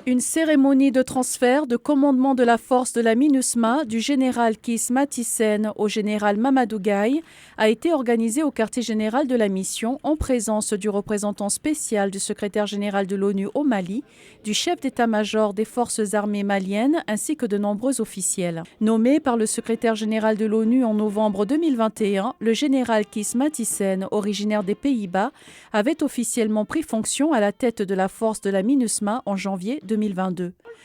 Une cérémonie de transfert de commandement de la force de la MINUSMA du général Kis Matisen au général Mamadou Gaye a été organisée au quartier général de la mission en présence du représentant spécial du secrétaire général de l'ONU au Mali, du chef d'état-major des forces armées maliennes ainsi que de nombreux officiels. Nommé par le secrétaire général de l'ONU en novembre 2021, le général Kis Matisen, originaire des Pays-Bas, avait officiellement pris fonction à la tête de la force de la MINUSMA en janvier 2022.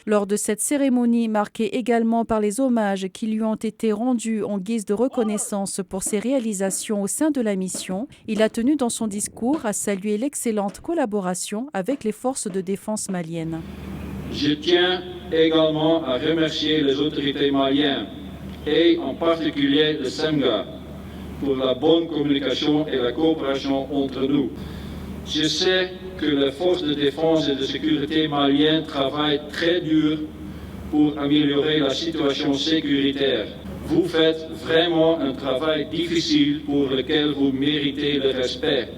Lors de cette cérémonie, marquée également par les hommages qui lui ont été rendus en guise de reconnaissance pour ses réalisations au sein de la mission, il a tenu dans son discours à saluer l'excellente collaboration avec les forces de défense maliennes. Je tiens également à remercier les autorités maliennes et en particulier le SEMGA pour la bonne communication et la coopération entre nous. Je sais que les forces de défense et de sécurité maliennes travaillent très dur pour améliorer la situation sécuritaire. Vous faites vraiment un travail difficile pour lequel vous méritez le respect.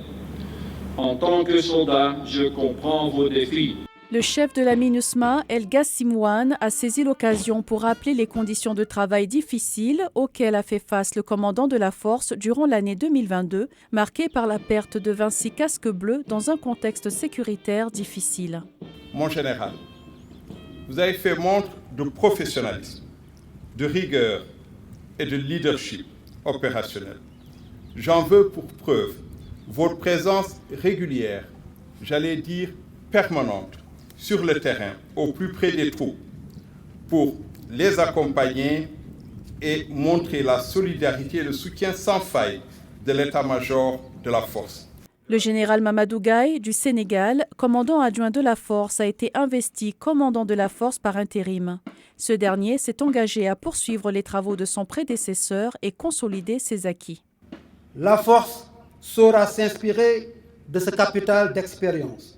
En tant que soldat, je comprends vos défis. Le chef de la MINUSMA, El Gassimouane, a saisi l'occasion pour rappeler les conditions de travail difficiles auxquelles a fait face le commandant de la force durant l'année 2022, marquée par la perte de 26 casques bleus dans un contexte sécuritaire difficile. Mon général, vous avez fait montre de professionnalisme, de rigueur et de leadership opérationnel. J'en veux pour preuve votre présence régulière, j'allais dire permanente, sur le terrain, au plus près des troupes, pour les accompagner et montrer la solidarité et le soutien sans faille de l'état-major de la force. Le général Mamadou Gaye du Sénégal, commandant adjoint de la force, a été investi commandant de la force par intérim. Ce dernier s'est engagé à poursuivre les travaux de son prédécesseur et consolider ses acquis. La force saura s'inspirer de ce capital d'expérience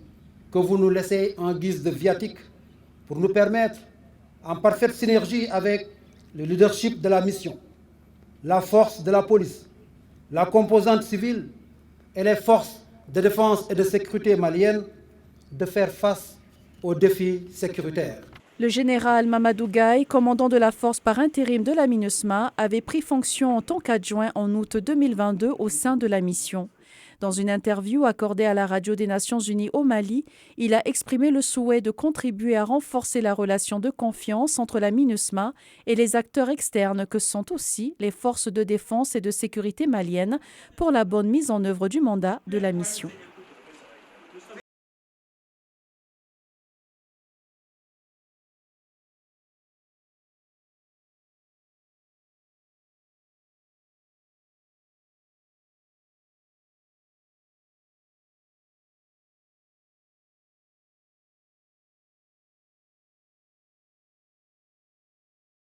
que vous nous laissez en guise de viatique pour nous permettre, en parfaite synergie avec le leadership de la mission, la force de la police, la composante civile et les forces de défense et de sécurité maliennes, de faire face aux défis sécuritaires. Le général Mamadou Gaye, commandant de la force par intérim de la MINUSMA, avait pris fonction en tant qu'adjoint en août 2022 au sein de la mission. Dans une interview accordée à la radio des Nations Unies au Mali, il a exprimé le souhait de contribuer à renforcer la relation de confiance entre la MINUSMA et les acteurs externes que sont aussi les forces de défense et de sécurité maliennes pour la bonne mise en œuvre du mandat de la mission.